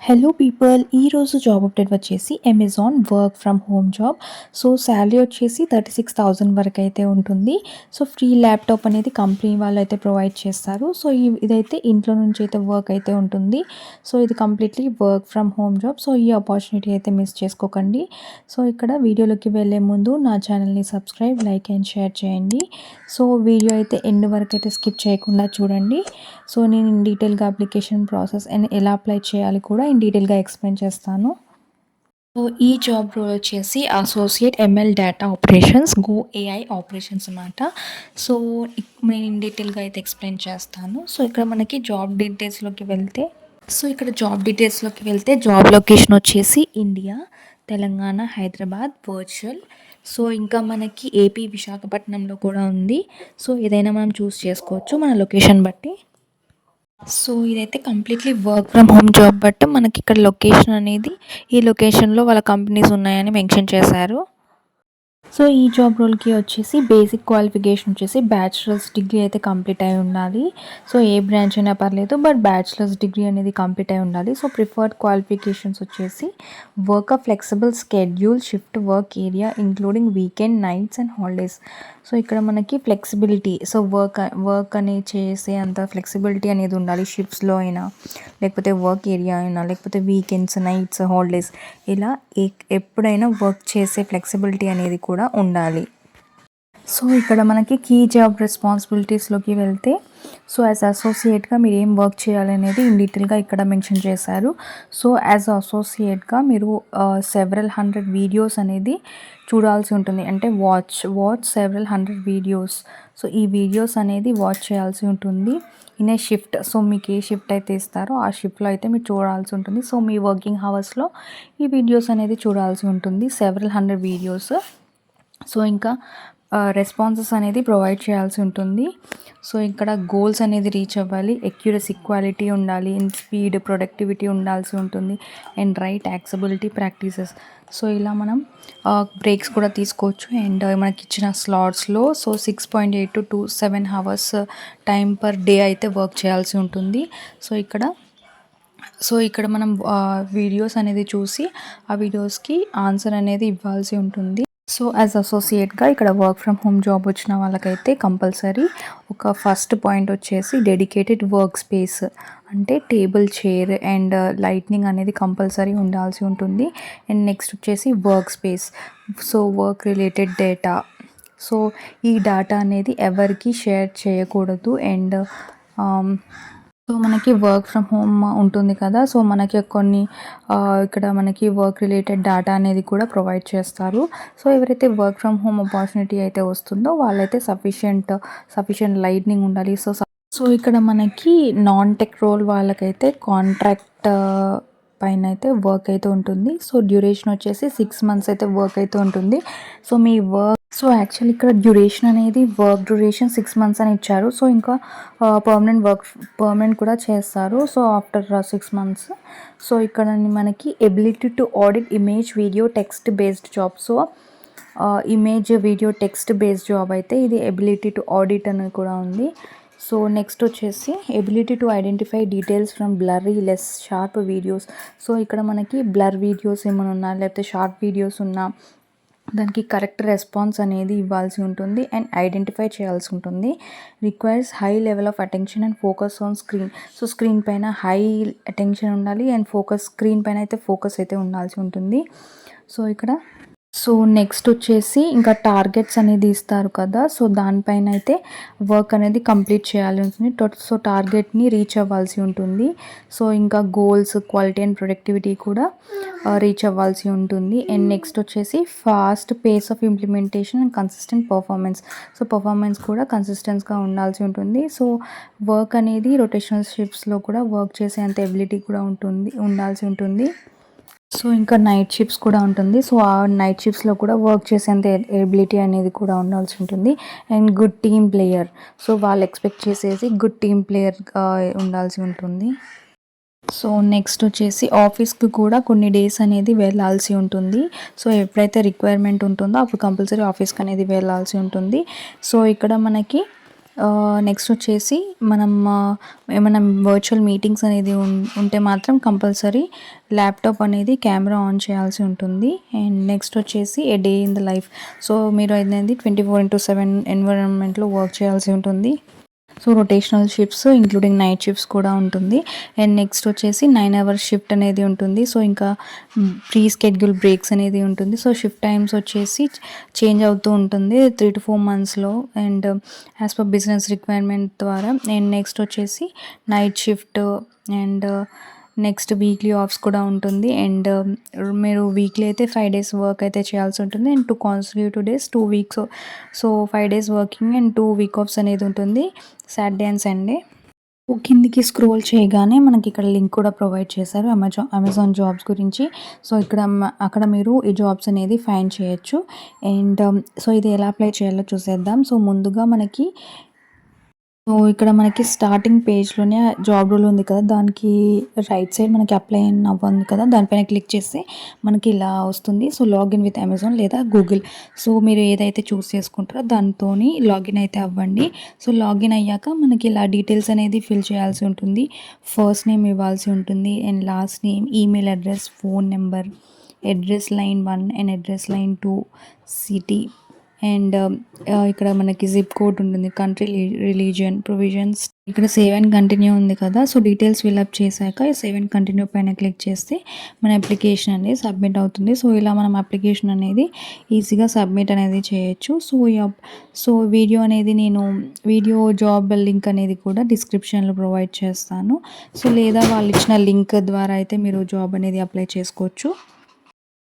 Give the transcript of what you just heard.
Hello people ఈరోజు job update వచ్చేసి Amazon work from home job. So salary వచ్చేసి 36,000 వరకు అయితే ఉంటుంది. సో ఫ్రీ ల్యాప్టాప్ అనేది కంపెనీ వాళ్ళు అయితే ప్రొవైడ్ చేస్తారు. సో ఇదైతే ఇంట్లో నుంచి అయితే వర్క్ అయితే ఉంటుంది. సో ఇది completely work from home job. So ఈ ఆపర్చునిటీ అయితే మిస్ చేసుకోకండి. సో ఇక్కడ వీడియోలోకి వెళ్ళే ముందు నా ఛానల్ని సబ్స్క్రైబ్, లైక్ అండ్ షేర్ చేయండి. సో వీడియో అయితే ఎండ్ వరకు అయితే స్కిప్ చేయకుండా చూడండి. సో నేను ఇన్ డీటెయిల్గా అప్లికేషన్ ప్రాసెస్ అండ్ ఎలా అప్లై చేయాలి కూడా ఇన్ డీటెయిల్గా ఎక్స్ప్లెయిన్ చేస్తాను. సో ఈ జాబ్ రోల్ వచ్చేసి associate ML data operations go AI operations అనమాట. సో నేను ఇన్ డీటెయిల్గా అయితే ఎక్స్ప్లెయిన్ చేస్తాను. సో ఇక్కడ మనకి జాబ్ డీటెయిల్స్లోకి వెళ్తే జాబ్ లొకేషన్ వచ్చేసి India, Telangana, Hyderabad virtual. So ఇంకా మనకి ఏపీ విశాఖపట్నంలో కూడా ఉంది. సో ఏదైనా మనం చూస్ చేసుకోవచ్చు మన లొకేషన్ బట్టి. సో ఇదైతే completely work from home job. But మనకి ఇక్కడ లొకేషన్ అనేది ఈ లొకేషన్లో వాళ్ళ కంపెనీస్ ఉన్నాయని మెన్షన్ చేశారు. సో ఈ జాబ్ రోల్కి వచ్చేసి బేసిక్ క్వాలిఫికేషన్ వచ్చేసి బ్యాచిలర్స్ డిగ్రీ అయితే కంప్లీట్ అయి ఉండాలి. సో ఏ బ్రాంచ్ అయినా పర్లేదు, బట్ బ్యాచిలర్స్ డిగ్రీ అనేది కంప్లీట్ అయి ఉండాలి. సో ప్రిఫర్డ్ క్వాలిఫికేషన్స్ వచ్చేసి work flexible schedule, shift work area including weekend, nights and holidays. So ఇక్కడ మనకి ఫ్లెక్సిబిలిటీ, సో వర్క్ అనేది చేసే అంత ఫ్లెక్సిబిలిటీ అనేది ఉండాలి. షిఫ్ట్స్లో అయినా, లేకపోతే వర్క్ ఏరియా అయినా, లేకపోతే వీకెండ్స్, నైట్స్, హాలిడేస్, ఇలా ఎప్పుడైనా వర్క్ చేసే ఫ్లెక్సిబిలిటీ అనేది కూడా ఉండాలి. సో ఇక్కడ మనకి కీ జాబ్ రెస్పాన్సిబిలిటీస్లోకి వెళ్తే, సో యాజ్ అసోసియేట్గా మీరు ఏం వర్క్ చేయాలనేది ఇన్ డీటెయిల్గా ఇక్కడ మెన్షన్ చేశారు. సో యాజ్ అసోసియేట్గా మీరు సెవరల్ హండ్రెడ్ వీడియోస్ అనేది చూడాల్సి ఉంటుంది. అంటే watch several hundred videos. So ఈ వీడియోస్ అనేది వాచ్ చేయాల్సి ఉంటుంది ఇన్ ఏ షిఫ్ట్. సో మీకు ఏ షిఫ్ట్ అయితే ఇస్తారో ఆ షిఫ్ట్లో అయితే మీరు చూడాల్సి ఉంటుంది. సో మీ వర్కింగ్ హవర్స్లో ఈ వీడియోస్ అనేది చూడాల్సి ఉంటుంది, సెవరల్ హండ్రెడ్ వీడియోస్. సో ఇంకా రెస్పాన్సెస్ అనేది ప్రొవైడ్ చేయాల్సి ఉంటుంది. సో ఇక్కడ గోల్స్ అనేది రీచ్ అవ్వాలి, ఎక్యురసీ, క్వాలిటీ ఉండాలి, అండ్ స్పీడ్, ప్రొడక్టివిటీ ఉండాల్సి ఉంటుంది, and right accessibility practices. So ఇలా మనం బ్రేక్స్ కూడా తీసుకోవచ్చు. అండ్ మనకి ఇచ్చిన స్లాట్స్లో so 6.8 to 7 hours time per day అయితే వర్క్ చేయాల్సి ఉంటుంది. సో ఇక్కడ మనం వీడియోస్ అనేది చూసి ఆ వీడియోస్కి ఆన్సర్ అనేది ఇవ్వాల్సి ఉంటుంది. సో యాజ్ అసోసియేట్గా ఇక్కడ వర్క్ ఫ్రమ్ హోమ్ జాబ్ వచ్చిన వాళ్ళకైతే కంపల్సరీ ఒక ఫస్ట్ పాయింట్ వచ్చేసి డెడికేటెడ్ వర్క్ స్పేస్, అంటే టేబుల్, చైర్ అండ్ లైట్నింగ్ అనేది కంపల్సరీ ఉండాల్సి ఉంటుంది. అండ్ నెక్స్ట్ వచ్చేసి work space, so work related data. So ఈ డేటా అనేది ఎవరికి షేర్ చేయకూడదు. అండ్ సో మనకి వర్క్ ఫ్రమ్ హోమ్ ఉంటుంది కదా, సో మనకి కొన్ని ఇక్కడ మనకి వర్క్ రిలేటెడ్ డేటా అనేది కూడా ప్రొవైడ్ చేస్తారు. సో ఎవరైతే వర్క్ ఫ్రమ్ హోమ్ ఆపర్చునిటీ అయితే వస్తుందో వాళ్ళైతే సఫిషియంట్ లైట్నింగ్ ఉండాలి. సో ఇక్కడ మనకి నాన్ టెక్ రోల్ వాళ్ళకైతే కాంట్రాక్ట్ పైన అయితే వర్క్ అయితే ఉంటుంది. సో డ్యూరేషన్ వచ్చేసి 6 months అయితే వర్క్ అయితే ఉంటుంది. సో మీ వర్క్, సో యాక్చువల్లీ ఇక్కడ డ్యూరేషన్ అనేది వర్క్ డ్యూరేషన్ 6 months అని ఇచ్చారు. సో ఇంకా పర్మనెంట్ కూడా చేస్తారు. So after 6 months. సో ఇక్కడ మనకి ability to audit image, video, text based job. So image, video, text based job అయితే ఇది ఎబిలిటీ టు ఆడిట్ అని కూడా ఉంది. సో నెక్స్ట్ వచ్చేసి ability to identify details from blurry less sharp videos. So ఇక్కడ మనకి బ్లర్ వీడియోస్ ఏమైనా ఉన్నా, లేకపోతే షార్ట్ వీడియోస్ ఉన్నా దానికి కరెక్ట్ రెస్పాన్స్ అనేది ఇవ్వాల్సి ఉంటుంది అండ్ ఐడెంటిఫై చేయాల్సి ఉంటుంది. Requires high level of attention and focus on screen. So screen పైన హై అటెన్షన్ ఉండాలి అండ్ స్క్రీన్ పైన అయితే ఫోకస్ అయితే ఉండాల్సి ఉంటుంది. సో నెక్స్ట్ వచ్చేసి ఇంకా టార్గెట్స్ అనేది ఇస్తారు కదా, సో దానిపైన అయితే వర్క్ అనేది కంప్లీట్ చేయాలి ఉంటుంది. సో టార్గెట్ని రీచ్ అవ్వాల్సి ఉంటుంది. సో ఇంకా గోల్స్, క్వాలిటీ అండ్ ప్రొడక్టివిటీ కూడా రీచ్ అవ్వాల్సి ఉంటుంది. అండ్ నెక్స్ట్ వచ్చేసి fast pace of implementation and consistent performance. So performance కూడా కన్సిస్టెన్స్గా ఉండాల్సి ఉంటుంది. సో వర్క్ అనేది రొటేషనల్ షిఫ్ట్స్లో కూడా వర్క్ చేసే అంత ఎబిలిటీ కూడా ఉండాల్సి ఉంటుంది. సో ఇంకా నైట్ షిఫ్ట్స్ కూడా ఉంటుంది. సో ఆ నైట్ షిఫ్ట్స్లో కూడా వర్క్ చేసేంత ఎబిలిటీ అనేది కూడా ఉండాల్సి ఉంటుంది. And good team player, so వాళ్ళు ఎక్స్పెక్ట్ చేసేసి గుడ్ టీమ్ ప్లేయర్గా ఉండాల్సి ఉంటుంది. సో నెక్స్ట్ వచ్చేసి ఆఫీస్కి కూడా కొన్ని డేస్ అనేది వెళ్ళాల్సి ఉంటుంది. సో ఎప్పుడైతే రిక్వైర్మెంట్ ఉంటుందో అప్పుడు కంపల్సరీ ఆఫీస్కి అనేది వెళ్ళాల్సి ఉంటుంది. సో ఇక్కడ మనకి నెక్స్ట్ వచ్చేసి మనం ఏమైనా వర్చువల్ మీటింగ్స్ అనేది ఉంటే మాత్రం కంపల్సరీ ల్యాప్టాప్ అనేది కెమెరా ఆన్ చేయాల్సి ఉంటుంది. అండ్ నెక్స్ట్ వచ్చేసి a day in the life. So మీరు అనేది 24/7 ఎన్విరాన్మెంట్లో వర్క్ చేయాల్సి ఉంటుంది. So rotational shifts including night shifts కూడా ఉంటుంది. అండ్ నెక్స్ట్ వచ్చేసి 9 అవర్స్ షిఫ్ట్ అనేది ఉంటుంది. సో ఇంకా ప్రీ స్కెడ్యూల్ బ్రేక్స్ అనేది ఉంటుంది. సో షిఫ్ట్ టైమ్స్ వచ్చేసి చేంజ్ అవుతూ ఉంటుంది 3 to 4 మంత్స్లో and as per business requirement ద్వారా. అండ్ నెక్స్ట్ వచ్చేసి night shift and next weekly offs కూడా ఉంటుంది. అండ్ మీరు వీక్లీ అయితే 5 days వర్క్ అయితే చేయాల్సి ఉంటుంది. And 2 consecutive days 2 weeks. So 5 days working and 2 week offs అనేది ఉంటుంది సాటర్డే అండ్ సండే. కిందికి స్క్రోల్ చేయగానే మనకి ఇక్కడ లింక్ కూడా ప్రొవైడ్ చేశారు అమెజాన్ జాబ్స్ గురించి. సో ఇక్కడ అక్కడ మీరు ఈ జాబ్స్ అనేది ఫైండ్ చేయొచ్చు. అండ్ సో ఇది ఎలా అప్లై చేయాలో చూసేద్దాం. సో ముందుగా మనకి ఇక్కడ మనకి స్టార్టింగ్ పేజ్లోనే జాబ్ రోల్ ఉంది కదా, దానికి రైట్ సైడ్ మనకి అప్లై అవ్వంది కదా, దానిపైన క్లిక్ చేస్తే మనకి ఇలా వస్తుంది. సో లాగిన్ విత్ అమెజాన్ లేదా గూగుల్. సో మీరు ఏదైతే చూస్ చేసుకుంటారో దాంతో లాగిన్ అయితే అవ్వండి. సో లాగిన్ అయ్యాక మనకి ఇలా డీటెయిల్స్ అనేది ఫిల్ చేయాల్సి ఉంటుంది. ఫస్ట్ నేమ్ ఇవ్వాల్సి ఉంటుంది and last name, email address, phone number, address line 1 and address line 2, city. And ఇక్కడ మనకి జిప్ కోడ్ ఉంటుంది, కంట్రీ, రిలీజియన్, ప్రొవిజన్స్. ఇక్కడ సేవ్ అండ్ కంటిన్యూ ఉంది కదా, సో డీటెయిల్స్ ఫిల్అప్ చేశాక సేవ్ అండ్ కంటిన్యూ పైన క్లిక్ చేస్తే మన అప్లికేషన్ అనేది సబ్మిట్ అవుతుంది. సో ఇలా మనం అప్లికేషన్ అనేది ఈజీగా సబ్మిట్ అనేది చేయొచ్చు. సో వీడియో అనేది నేను జాబ్ లింక్ అనేది కూడా డిస్క్రిప్షన్లో ప్రొవైడ్ చేస్తాను. సో లేదా వాళ్ళు ఇచ్చిన లింక్ ద్వారా అయితే మీరు జాబ్ అనేది అప్లై చేసుకోవచ్చు.